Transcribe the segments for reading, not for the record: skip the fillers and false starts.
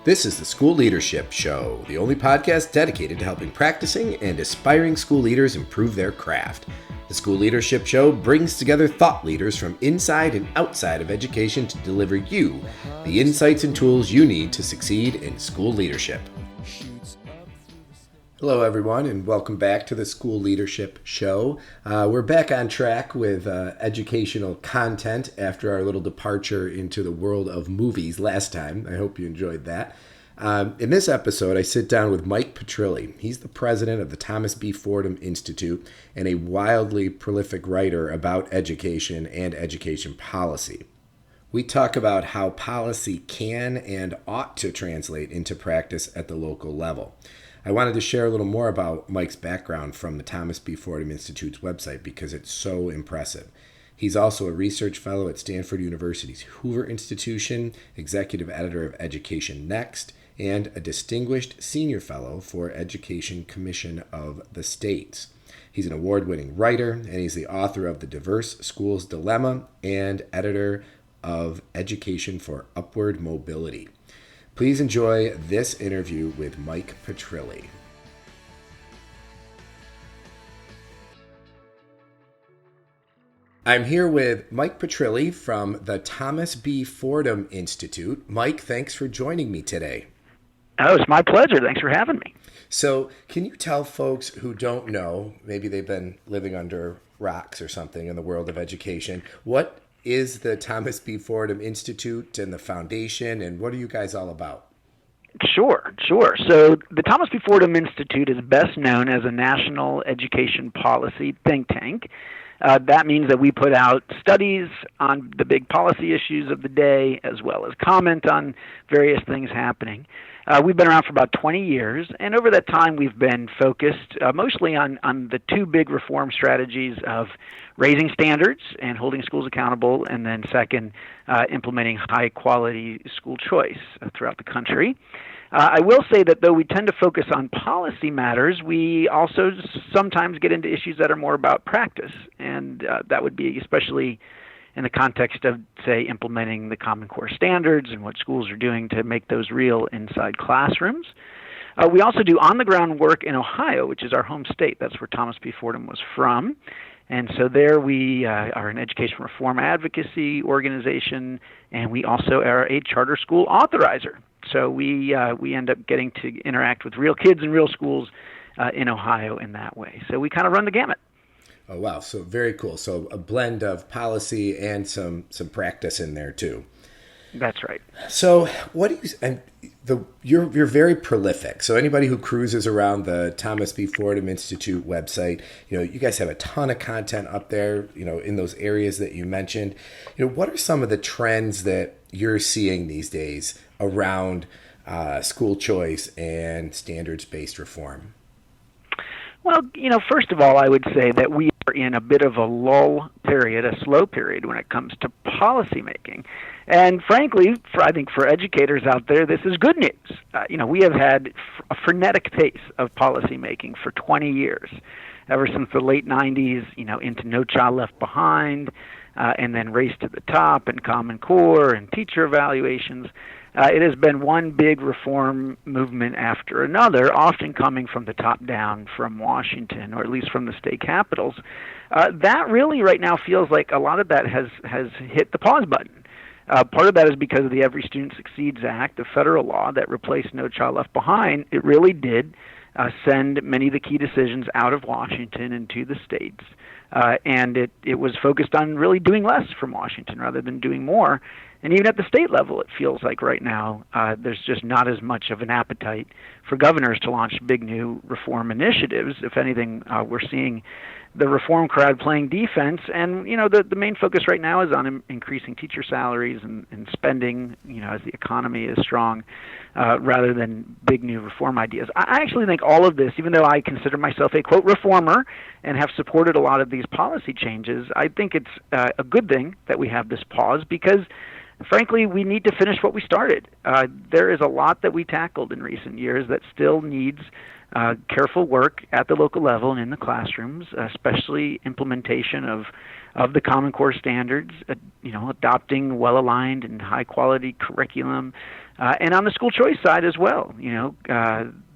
This is the School Leadership Show, the only podcast dedicated to helping practicing and aspiring school leaders improve their craft. The School Leadership Show brings together thought leaders from inside and outside of education to deliver you the insights and tools you need to succeed in school leadership. Hello, everyone, and welcome back to the School Leadership Show. We're back on track with educational content after our little departure into the world of movies last time. I hope you enjoyed that. In this episode, I sit down with Mike Petrilli. He's the president of the Thomas B. Fordham Institute and a wildly prolific writer about education and education policy. We talk about how policy can and ought to translate into practice at the local level. I wanted to share a little more about Mike's background from the Thomas B. Fordham Institute's website because it's so impressive. He's also a research fellow at Stanford University's Hoover Institution, executive editor of Education Next, and a distinguished senior fellow for Education Commission of the States. He's an award-winning writer, and he's the author of The Diverse Schools Dilemma and editor of Education for Upward Mobility. Please enjoy this interview with Mike Petrilli. I'm here with Mike Petrilli from the Thomas B. Fordham Institute. Mike, thanks for joining me today. Oh, it's my pleasure. Thanks for having me. So, can you tell folks who don't know, maybe they've been living under rocks or something in the world of education, what is the Thomas B. Fordham Institute and the foundation, and what are you guys all about? Sure. So the Thomas B. Fordham Institute is best known as a national education policy think tank. That means that we put out studies on the big policy issues of the day, as well as comment on various things happening. We've been around for about 20 years, and over that time we've been focused mostly on the two big reform strategies of raising standards and holding schools accountable, and then second, implementing high-quality school choice throughout the country. I will say that though we tend to focus on policy matters, we also sometimes get into issues that are more about practice, and that would be especially in the context of, say, implementing the Common Core standards and what schools are doing to make those real inside classrooms. We also do on-the-ground work in Ohio, which is our home state. That's where Thomas B. Fordham was from. And so there we are an education reform advocacy organization, and we also are a charter school authorizer. So we end up getting to interact with real kids in real schools in Ohio in that way. So we kind of run the gamut. Oh, wow. So very cool. So a blend of policy and some practice in there too. That's right. So what do you're very prolific. So anybody who cruises around the Thomas B. Fordham Institute website, you guys have a ton of content up there, in those areas that you mentioned. What are some of the trends that you're seeing these days around school choice and standards-based reform? Well, first of all, I would say that we are in a bit of a lull period, a slow period when it comes to policymaking. And frankly, I think for educators out there, this is good news. We have had a frenetic pace of policymaking for 20 years, ever since the late 90s, into No Child Left Behind, and then Race to the Top and Common Core and teacher evaluations. It has been one big reform movement after another, often coming from the top down from Washington, or at least from the state capitals. That really right now feels like a lot of that has hit the pause button. Part of that is because of the Every Student Succeeds Act, the federal law that replaced No Child Left Behind. It really did send many of the key decisions out of Washington and to the states. And it was focused on really doing less from Washington rather than doing more. And even at the state level, it feels like right now there's just not as much of an appetite for governors to launch big new reform initiatives. If anything, we're seeing the reform crowd playing defense. And, the main focus right now is on increasing teacher salaries and spending, as the economy is strong, rather than big new reform ideas. I actually think all of this, even though I consider myself a, quote, reformer and have supported a lot of these policy changes, I think it's a good thing that we have this pause because frankly, we need to finish what we started. There is a lot that we tackled in recent years that still needs careful work at the local level and in the classrooms, especially implementation of the Common Core standards, adopting well-aligned and high-quality curriculum, And on the school choice side as well,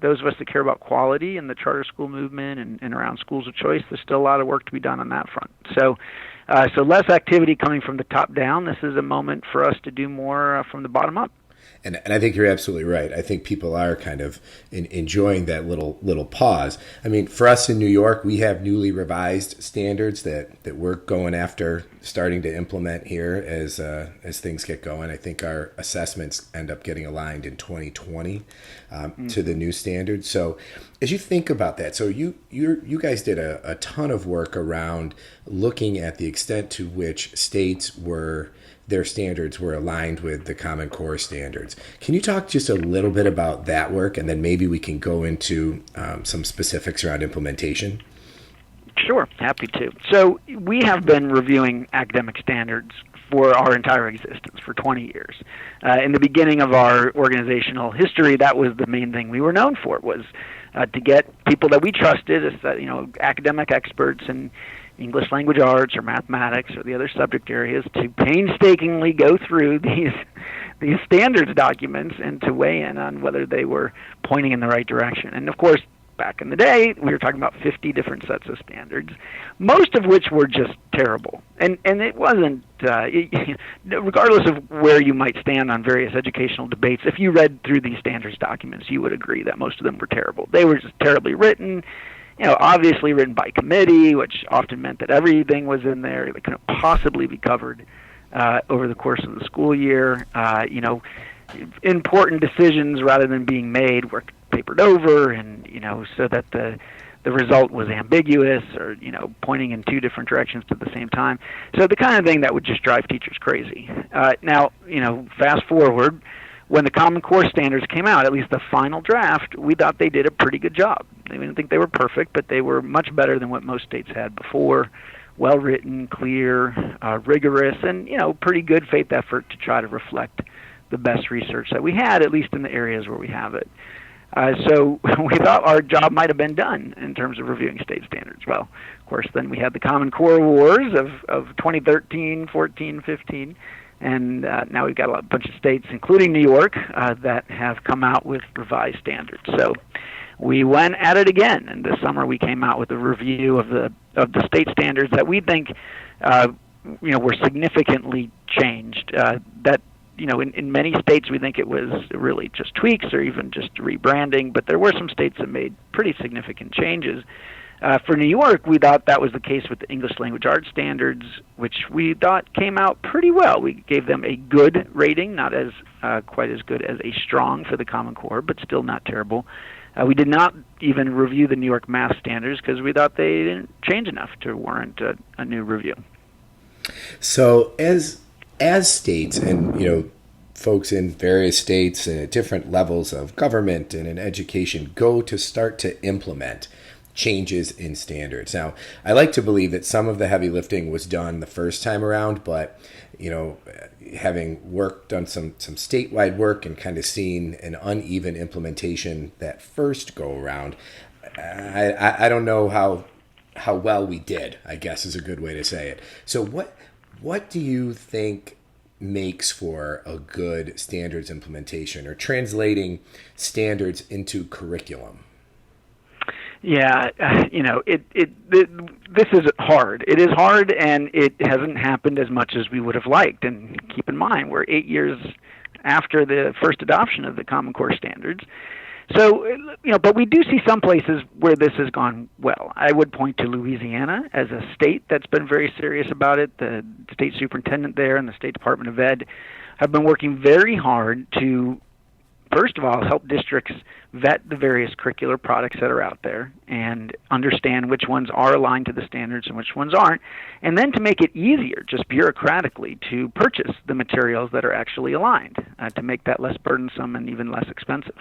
those of us that care about quality and the charter school movement and around schools of choice, there's still a lot of work to be done on that front. So less activity coming from the top down. This is a moment for us to do more from the bottom up. And I think you're absolutely right. I think people are kind of enjoying that little pause. I mean, for us in New York, we have newly revised standards that we're going after, starting to implement here as things get going. I think our assessments end up getting aligned in 2020 to the new standards. So as you think about that, so you guys did a ton of work around looking at the extent to which their standards were aligned with the Common Core standards. Can you talk just a little bit about that work, and then maybe we can go into some specifics around implementation? Sure, happy to. So we have been reviewing academic standards for our entire existence, for 20 years. In the beginning of our organizational history, that was the main thing we were known for, was to get people that we trusted, academic experts in English language arts or mathematics or the other subject areas, to painstakingly go through these standards documents and to weigh in on whether they were pointing in the right direction. And of course, back in the day, we were talking about 50 different sets of standards, most of which were just terrible. And it wasn't, regardless of where you might stand on various educational debates, if you read through these standards documents, you would agree that most of them were terrible. They were just terribly written, obviously written by committee, which often meant that everything was in there that couldn't possibly be covered over the course of the school year. Important decisions, rather than being made, were papered over, and so that the result was ambiguous or pointing in two different directions at the same time. So the kind of thing that would just drive teachers crazy. Now, fast forward. When the Common Core standards came out, at least the final draft, we thought they did a pretty good job. We didn't think they were perfect, but they were much better than what most states had before. Well-written, clear, rigorous, and pretty good faith effort to try to reflect the best research that we had, at least in the areas where we have it. So we thought our job might have been done in terms of reviewing state standards. Well, of course, then we had the Common Core wars of 2013, 14, 15. And now we've got a bunch of states, including New York, that have come out with revised standards. So we went at it again, and this summer we came out with a review of the state standards that we think were significantly changed. In many states we think it was really just tweaks or even just rebranding, but there were some states that made pretty significant changes. For New York, we thought that was the case with the English language arts standards, which we thought came out pretty well. We gave them a good rating, not as quite as good as a strong for the Common Core, but still not terrible. We did not even review the New York math standards because we thought they didn't change enough to warrant a new review. So as states and folks in various states and at different levels of government and in education go to start to implement changes in standards. Now, I like to believe that some of the heavy lifting was done the first time around, but having done some statewide work and kind of seen an uneven implementation that first go around, I don't know how well we did, I guess is a good way to say it. So what do you think makes for a good standards implementation or translating standards into curriculum? Yeah, this is hard. It is hard, and it hasn't happened as much as we would have liked. And keep in mind, we're 8 years after the first adoption of the Common Core standards. So, but we do see some places where this has gone well. I would point to Louisiana as a state that's been very serious about it. The state superintendent there and the State Department of Ed have been working very hard to, first of all, help districts vet the various curricular products that are out there and understand which ones are aligned to the standards and which ones aren't, and then to make it easier, just bureaucratically, to purchase the materials that are actually aligned, to make that less burdensome and even less expensive.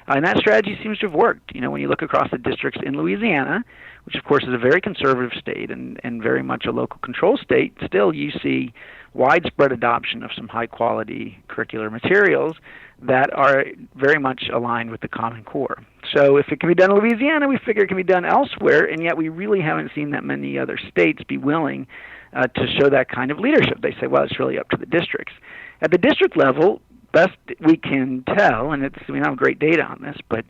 And that strategy seems to have worked. When you look across the districts in Louisiana, which of course is a very conservative state and very much a local control state, still you see widespread adoption of some high-quality curricular materials that are very much aligned with the Common Core. So if it can be done in Louisiana, we figure it can be done elsewhere, and yet we really haven't seen that many other states be willing to show that kind of leadership. They say, well, it's really up to the districts. At the district level, best we can tell, and we don't have great data on this, but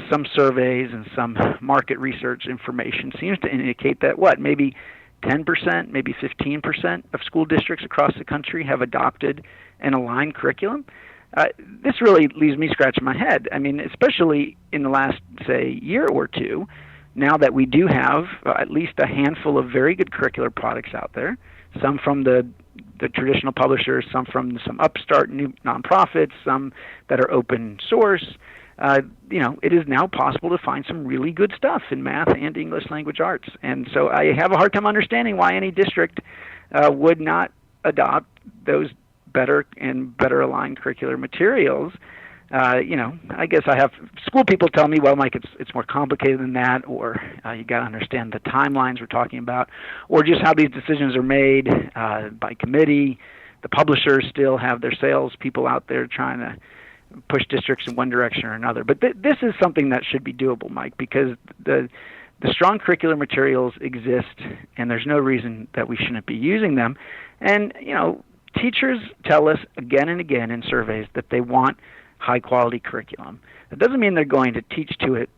some surveys and some market research information seems to indicate that maybe 10%, maybe 15% of school districts across the country have adopted an aligned curriculum. This really leaves me scratching my head. I mean, especially in the last, say, year or two, now that we do have at least a handful of very good curricular products out there, some from the traditional publishers, some from some upstart new nonprofits, some that are open source. It is now possible to find some really good stuff in math and English language arts. And so I have a hard time understanding why any district would not adopt those better aligned curricular materials. I guess I have school people tell me, well, Mike, it's more complicated than that, or you got to understand the timelines we're talking about, or just how these decisions are made by committee. The publishers still have their sales people out there trying to push districts in one direction or another. But this is something that should be doable, Mike, because the strong curricular materials exist, and there's no reason that we shouldn't be using them. And, teachers tell us again and again in surveys that they want high-quality curriculum. That doesn't mean they're going to teach to it,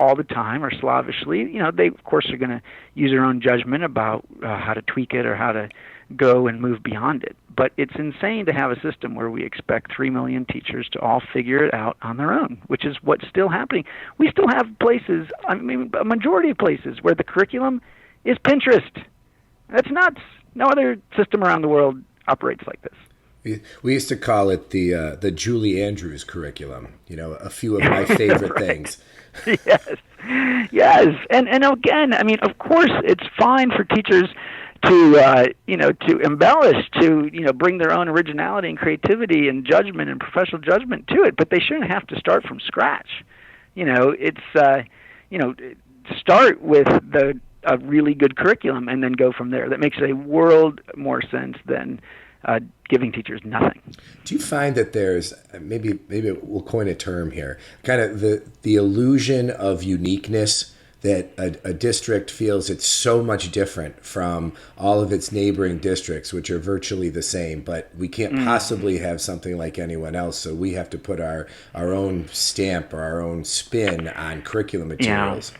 all the time or slavishly. They, of course, are going to use their own judgment about how to tweak it or how to go and move beyond it. But it's insane to have a system where we expect 3 million teachers to all figure it out on their own, which is what's still happening. We still have places, a majority of places, where the curriculum is Pinterest. That's nuts. No other system around the world operates like this. We used to call it the Julie Andrews curriculum. A few of my favorite things. Yes, and again, of course, it's fine for teachers to embellish, to bring their own originality and creativity and judgment and professional judgment to it, but they shouldn't have to start from scratch. Start with a really good curriculum and then go from there. That makes a world more sense than giving teachers nothing. Do you find that there's maybe we'll coin a term here, kind of the illusion of uniqueness, that a district feels it's so much different from all of its neighboring districts, which are virtually the same, but we can't possibly have something like anyone else, so we have to put our own stamp or our own spin on curriculum materials?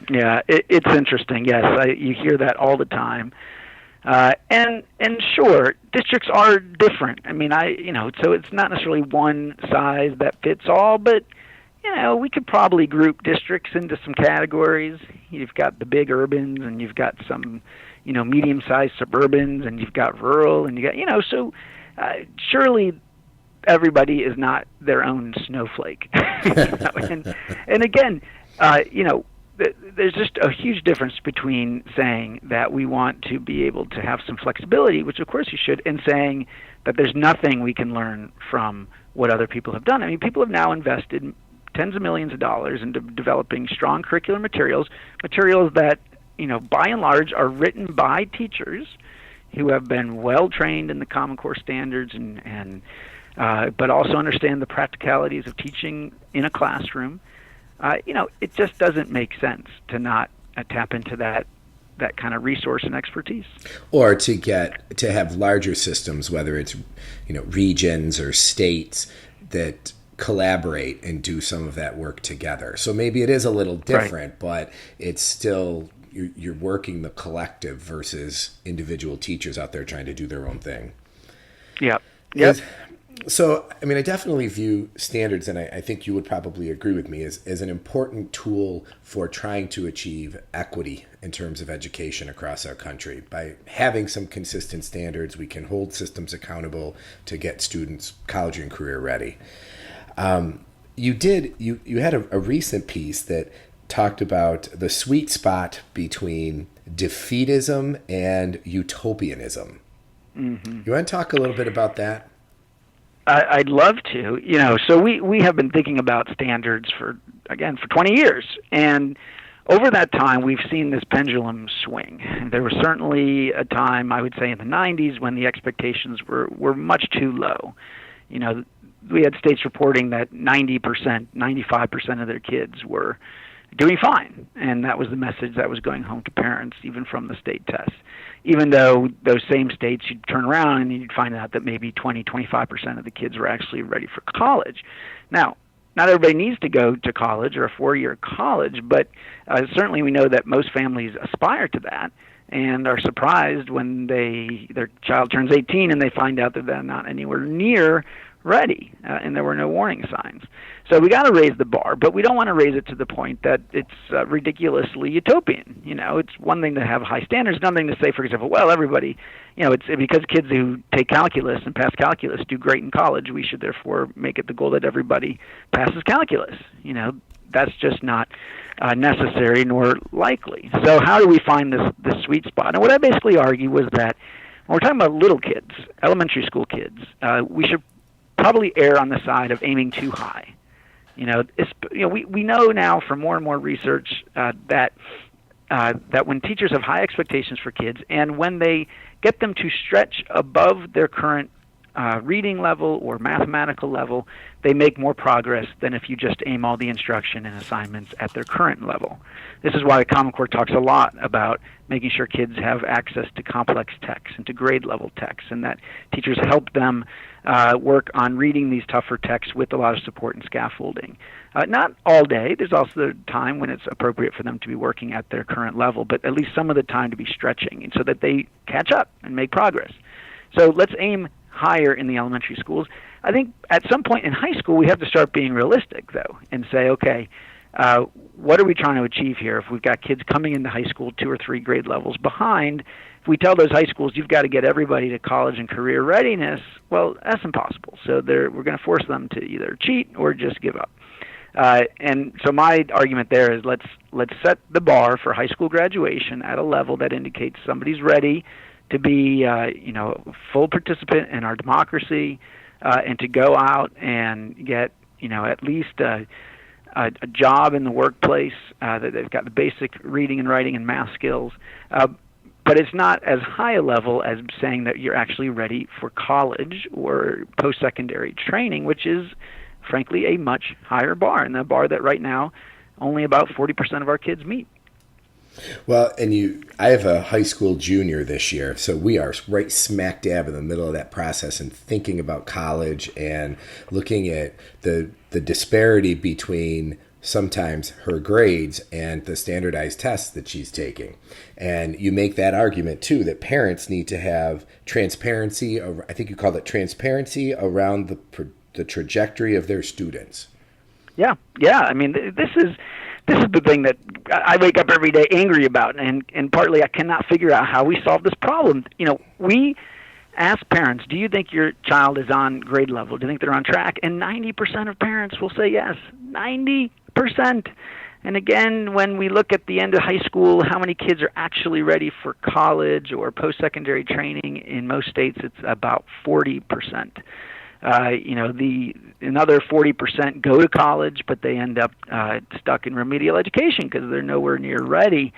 Yeah, it's interesting. Yes, you hear that all the time. And sure, districts are different. So it's not necessarily one size that fits all, but we could probably group districts into some categories. You've got the big urbans, and you've got some, medium-sized suburbans, and you've got rural, and you got, so surely everybody is not their own snowflake. And again, there's just a huge difference between saying that we want to be able to have some flexibility, which of course you should, and saying that there's nothing we can learn from what other people have done. People have now invested tens of millions of dollars into developing strong curricular materials that, by and large are written by teachers who have been well trained in the Common Core standards and but also understand the practicalities of teaching in a classroom. It just doesn't make sense to not tap into that kind of resource and expertise. Or to have larger systems, whether it's, regions or states that collaborate and do some of that work together. So maybe it is a little different, right, but it's still, you're working the collective versus individual teachers out there trying to do their own thing. Yep. So, I definitely view standards, and I think you would probably agree with me, as an important tool for trying to achieve equity in terms of education across our country. By having some consistent standards, we can hold systems accountable to get students college and career ready. You had a recent piece that talked about the sweet spot between defeatism and utopianism. Mm-hmm. You want to talk a little bit about that? I'd love to. So we have been thinking about standards for 20 years, and over that time we've seen this pendulum swing. There was certainly a time, I would say in the 90s, when the expectations were much too low. We had states reporting that 90%, 95% of their kids were doing fine. And that was the message that was going home to parents, even from the state tests. Even though those same states, you'd turn around and you'd find out that maybe 20-25% of the kids were actually ready for college. Now, not everybody needs to go to college or a 4-year college, but certainly we know that most families aspire to that and are surprised when their child turns 18 and they find out that they're not anywhere near ready, and there were no warning signs. So we got to raise the bar, but we don't want to raise it to the point that it's ridiculously utopian. It's one thing to have high standards, another thing to say, for example, well, everybody, it's because kids who take calculus and pass calculus do great in college, we should therefore make it the goal that everybody passes calculus. That's just not necessary nor likely. So how do we find this sweet spot? And what I basically argue was that when we're talking about little kids, elementary school kids, we should probably err on the side of aiming too high. We know now from more and more research that when teachers have high expectations for kids, and when they get them to stretch above their current reading level or mathematical level, they make more progress than if you just aim all the instruction and assignments at their current level. This is why the Common Core talks a lot about making sure kids have access to complex texts and to grade level texts, and that teachers help them work on reading these tougher texts with a lot of support and scaffolding. Not all day. There's also the time when it's appropriate for them to be working at their current level, but at least some of the time to be stretching, and so that they catch up and make progress. So let's aim higher in the elementary schools. I think at some point in high school we have to start being realistic, though, and say, okay, what are we trying to achieve here? If we've got kids coming into high school 2 or 3 grade levels behind, if we tell those high schools you've got to get everybody to college and career readiness, well, that's impossible. So we're going to force them to either cheat or just give up. And so my argument there is let's set the bar for high school graduation at a level that indicates somebody's ready to be full participant in our democracy, and to go out and get at least a job in the workplace, that they've got the basic reading and writing and math skills. But it's not as high a level as saying that you're actually ready for college or post-secondary training, which is, frankly, a much higher bar, and the bar that right now only about 40% of our kids meet. Well, and I have a high school junior this year, so we are right smack dab in the middle of that process and thinking about college and looking at the disparity between sometimes her grades and the standardized tests that she's taking. And you make that argument, too, that parents need to have transparency, I think you call it transparency, around the trajectory of their students. Yeah. I mean, this is the thing that I wake up every day angry about, and partly I cannot figure out how we solve this problem. We ask parents, do you think your child is on grade level? Do you think they're on track? And 90% of parents will say yes. 90%. And again, when we look at the end of high school, how many kids are actually ready for college or post-secondary training? In most states, it's about 40%. Another 40% go to college, but they end up stuck in remedial education because they're nowhere near ready.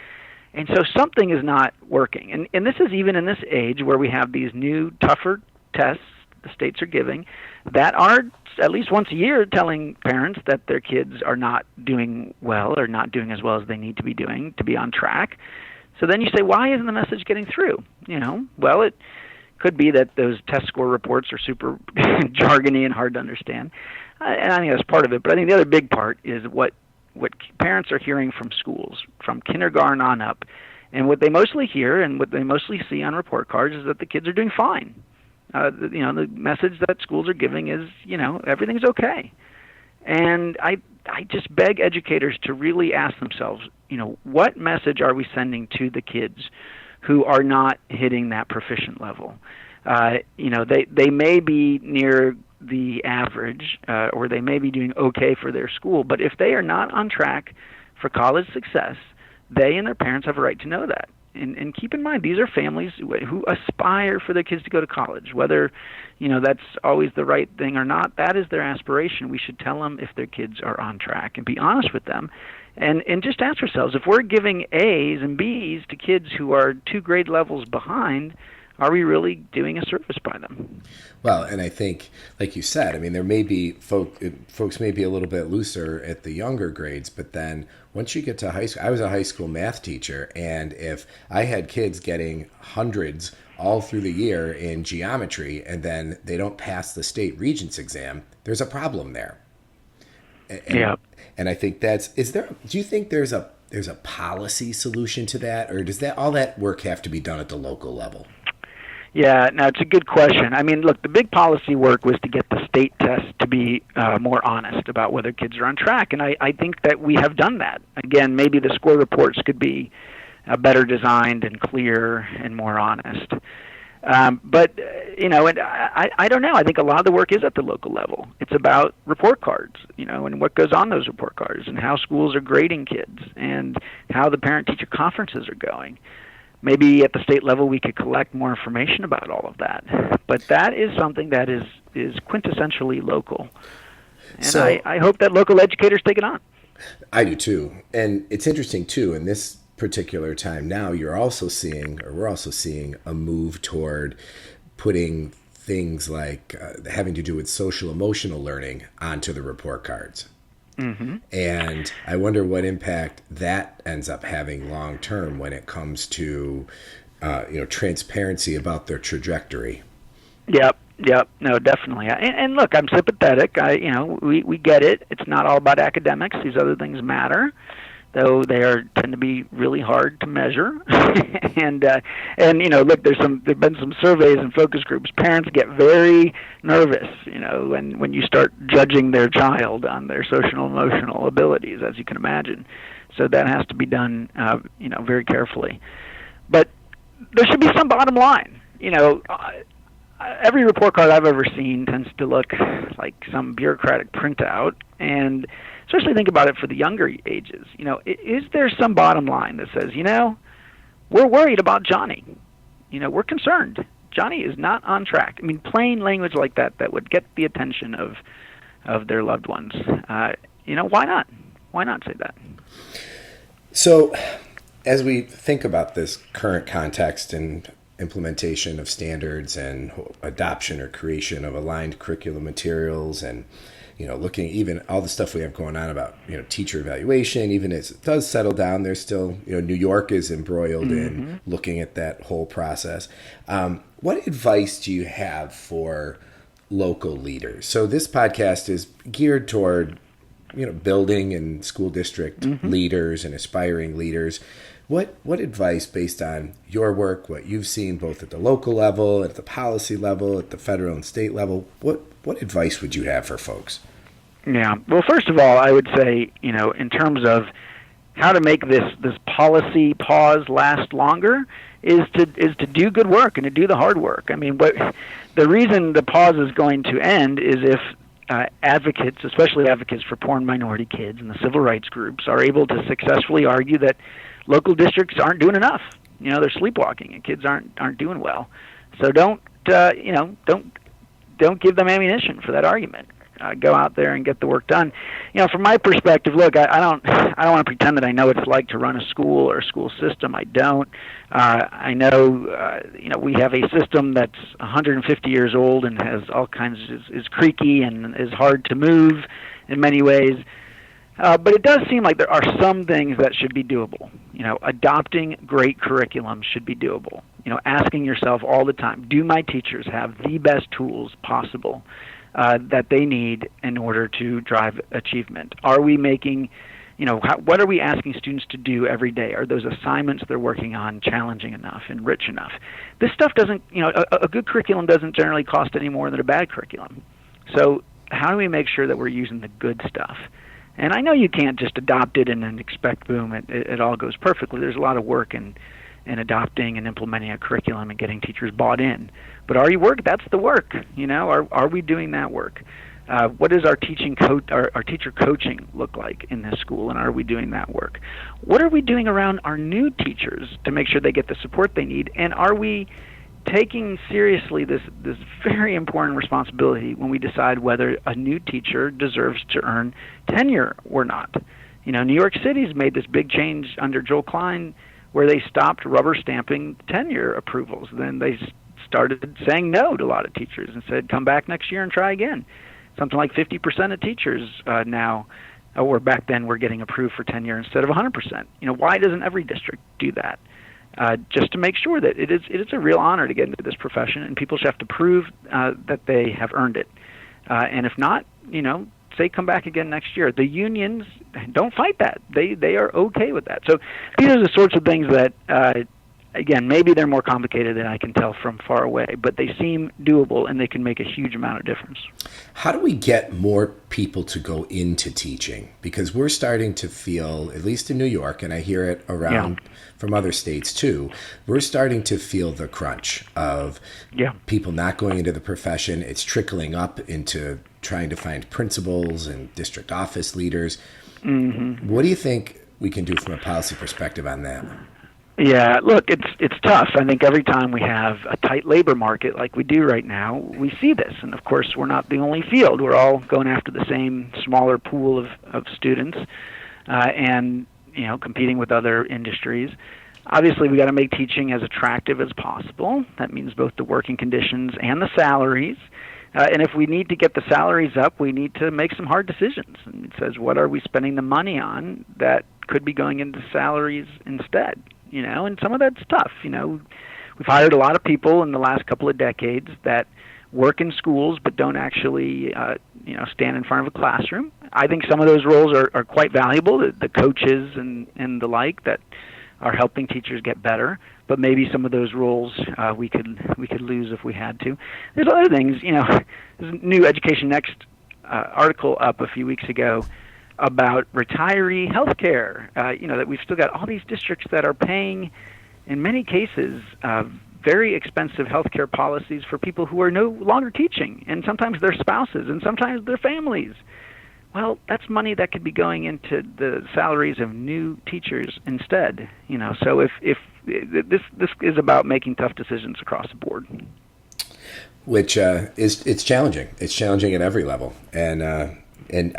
And so something is not working. And this is even in this age where we have these new, tougher tests the states are giving that are at least once a year telling parents that their kids are not doing well or not doing as well as they need to be doing to be on track. So then you say, why isn't the message getting through? Well, it could be that those test score reports are super jargony and hard to understand. And I think that's part of it. But I think the other big part is what parents are hearing from schools, from kindergarten on up. And what they mostly hear and what they mostly see on report cards is that the kids are doing fine. The message that schools are giving is, everything's okay. And I just beg educators to really ask themselves, what message are we sending to the kids who are not hitting that proficient level? They may be near the average, or they may be doing okay for their school, but if they are not on track for college success, they and their parents have a right to know that. And keep in mind, these are families who aspire for their kids to go to college. Whether, that's always the right thing or not, that is their aspiration. We should tell them if their kids are on track and be honest with them. And just ask ourselves, if we're giving A's and B's to kids who are 2 grade levels behind, are we really doing a service by them? Well, and I think, like you said, I mean, there may be folks may be a little bit looser at the younger grades, but then once you get to high school, I was a high school math teacher, and if I had kids getting hundreds all through the year in geometry, and then they don't pass the state regents exam, there's a problem there. And, Yeah. and I think do you think there's a policy solution to that, or does all that work have to be done at the local level? Yeah, no, it's a good question. I mean, look, the big policy work was to get the state test to be more honest about whether kids are on track, and I think that we have done that. Again, maybe the score reports could be better designed and clear and more honest. But and I don't know. I think a lot of the work is at the local level. It's about report cards, and what goes on those report cards, and how schools are grading kids, and how the parent-teacher conferences are going. Maybe at the state level we could collect more information about all of that. But that is something that is quintessentially local. And so, I hope that local educators take it on. I do too. And it's interesting too, in this particular time now, we're also seeing a move toward putting things like having to do with social emotional learning onto the report cards. Mm-hmm. And I wonder what impact that ends up having long term when it comes to transparency about their trajectory. Yep. No, definitely. And look, I'm sympathetic. We get it. It's not all about academics. These other things matter, though they tend to be really hard to measure. and look, there've been some surveys and focus groups. Parents get very nervous, when you start judging their child on their social emotional abilities, as you can imagine. So that has to be done, very carefully. But there should be some bottom line. Every report card I've ever seen tends to look like some bureaucratic printout, and especially think about it for the younger ages. Is there some bottom line that says, we're worried about Johnny. We're concerned. Johnny is not on track. I mean, plain language like that would get the attention of their loved ones. Why not? Why not say that? So, as we think about this current context and implementation of standards and adoption or creation of aligned curriculum materials, and looking even all the stuff we have going on about teacher evaluation, even as it does settle down, there's still New York is embroiled in looking at that whole process. What advice do you have for local leaders? So this podcast is geared toward building and school district leaders and aspiring leaders. What advice, based on your work, what you've seen both at the local level, at the policy level, at the federal and state level, what advice would you have for folks? Yeah. Well, first of all, I would say, in terms of how to make this policy pause last longer, is to do good work and to do the hard work. I mean, the reason the pause is going to end is if advocates, especially advocates for poor and minority kids and the civil rights groups, are able to successfully argue that local districts aren't doing enough. They're sleepwalking and kids aren't doing well. So don't give them ammunition for that argument. Go out there and get the work done. From my perspective, look, I don't want to pretend that I know what it's like to run a school or a school system. I don't. I know, we have a system that's 150 years old and has all kinds is creaky and is hard to move in many ways. But it does seem like there are some things that should be doable. Adopting great curriculum should be doable. Asking yourself all the time, do my teachers have the best tools possible that they need in order to drive achievement? Are we making, what are we asking students to do every day? Are those assignments they're working on challenging enough and rich enough? This stuff doesn't, a good curriculum doesn't generally cost any more than a bad curriculum. So how do we make sure that we're using the good stuff? And I know you can't just adopt it and then expect, boom, it all goes perfectly. There's a lot of work in adopting and implementing a curriculum and getting teachers bought in. But that's the work. Are we doing that work? What does our teacher coaching look like in this school, and are we doing that work? What are we doing around our new teachers to make sure they get the support they need? And are we taking seriously this very important responsibility when we decide whether a new teacher deserves to earn tenure or not? New York City's made this big change under Joel Klein where they stopped rubber stamping tenure approvals. Then they started saying no to a lot of teachers and said, come back next year and try again. Something like 50% of teachers now, or back then, were getting approved for tenure instead of 100%. Why doesn't every district do that? Just to make sure that it is a real honor to get into this profession, and people should have to prove that they have earned it. And if not, say come back again next year. The unions don't fight that. They are okay with that. So these are the sorts of things that, again, maybe they're more complicated than I can tell from far away, but they seem doable and they can make a huge amount of difference. How do we get more people to go into teaching? Because we're starting to feel, at least in New York, and I hear it around from other states too, we're starting to feel the crunch of people not going into the profession. It's trickling up into trying to find principals and district office leaders. Mm-hmm. What do you think we can do from a policy perspective on that? Yeah, look, it's tough. I think every time we have a tight labor market like we do right now, we see this. And of course, we're not the only field. We're all going after the same smaller pool of students and competing with other industries. Obviously, we got to make teaching as attractive as possible. That means both the working conditions and the salaries. And if we need to get the salaries up, we need to make some hard decisions. And it says, what are we spending the money on that could be going into salaries instead? And some of that's tough. We've hired a lot of people in the last couple of decades that work in schools but don't actually, stand in front of a classroom. I think some of those roles are quite valuable, the coaches and the like that are helping teachers get better. But maybe some of those roles we could lose if we had to. There's other things. There's a new Education Next article up a few weeks ago about retiree health care, that we've still got all these districts that are paying, in many cases, very expensive health care policies for people who are no longer teaching, and sometimes their spouses, and sometimes their families. Well, that's money that could be going into the salaries of new teachers instead. So if this is about making tough decisions across the board. Which it's challenging. It's challenging at every level, and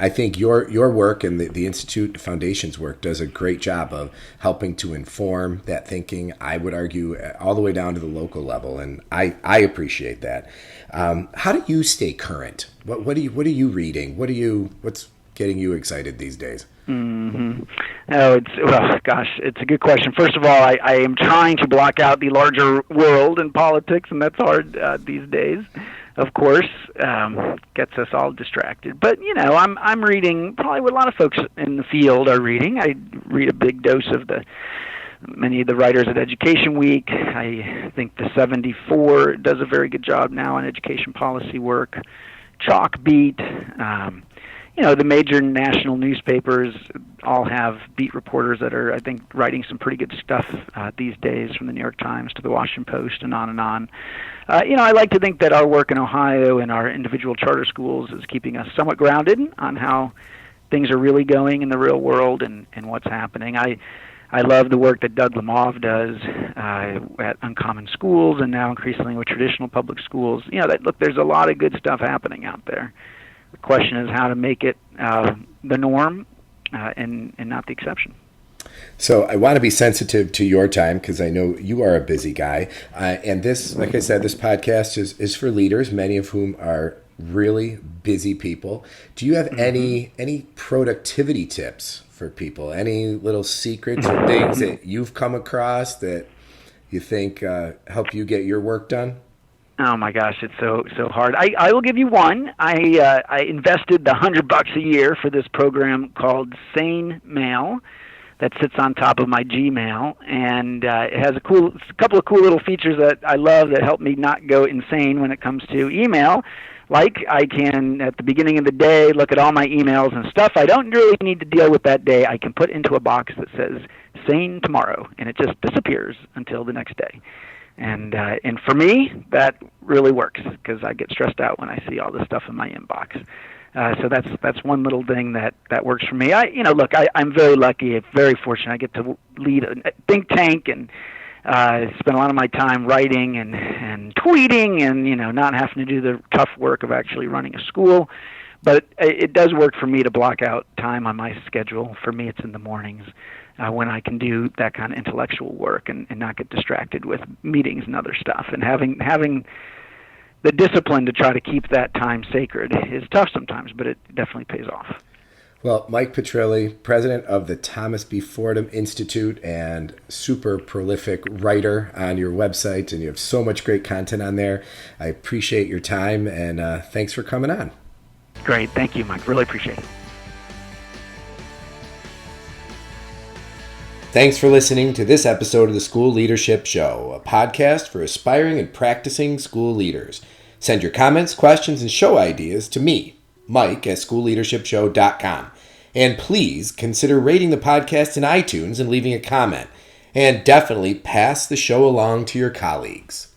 I think your work and the Institute Foundation's work does a great job of helping to inform that thinking, I would argue, all the way down to the local level. And I appreciate that. How do you stay current? What are you reading? What's getting you excited these days? Mm-hmm. It's a good question. First of all, I am trying to block out the larger world and politics, and that's hard these days. Of course, gets us all distracted. But I'm reading probably what a lot of folks in the field are reading. I read a big dose of many of the writers at Education Week. I think the 74 does a very good job now on education policy work. Chalkbeat. The major national newspapers all have beat reporters that are, I think, writing some pretty good stuff these days, from the New York Times to the Washington Post and on and on. I like to think that our work in Ohio and our individual charter schools is keeping us somewhat grounded on how things are really going in the real world and what's happening. I love the work that Doug Lemov does at Uncommon Schools and now increasingly with traditional public schools. There's a lot of good stuff happening out there. The question is how to make it the norm and not the exception. So I want to be sensitive to your time because I know you are a busy guy. And this, like I said, this podcast is for leaders, many of whom are really busy people. Do you have any productivity tips for people? Any little secrets or things that you've come across that you think help you get your work done? Oh my gosh, it's so hard. I will give you one. I invested the $100 a year for this program called Sane Mail that sits on top of my Gmail, and it has a couple of cool little features that I love that help me not go insane when it comes to email. Like I can, at the beginning of the day, look at all my emails and stuff I don't really need to deal with that day. I can put into a box that says "Sane Tomorrow," and it just disappears until the next day. And for me, that really works because I get stressed out when I see all this stuff in my inbox. So that's one little thing that works for me. I'm very lucky, very fortunate. I get to lead a think tank and spend a lot of my time writing and tweeting and not having to do the tough work of actually running a school. But it does work for me to block out time on my schedule. For me, it's in the mornings when I can do that kind of intellectual work and not get distracted with meetings and other stuff. And having the discipline to try to keep that time sacred is tough sometimes, but it definitely pays off. Well, Mike Petrilli, president of the Thomas B. Fordham Institute and super prolific writer on your website, and you have so much great content on there. I appreciate your time, and thanks for coming on. Great. Thank you, Mike. Really appreciate it. Thanks for listening to this episode of the School Leadership Show, a podcast for aspiring and practicing school leaders. Send your comments, questions, and show ideas to me, Mike, at schoolleadershipshow.com. And please consider rating the podcast in iTunes and leaving a comment. And definitely pass the show along to your colleagues.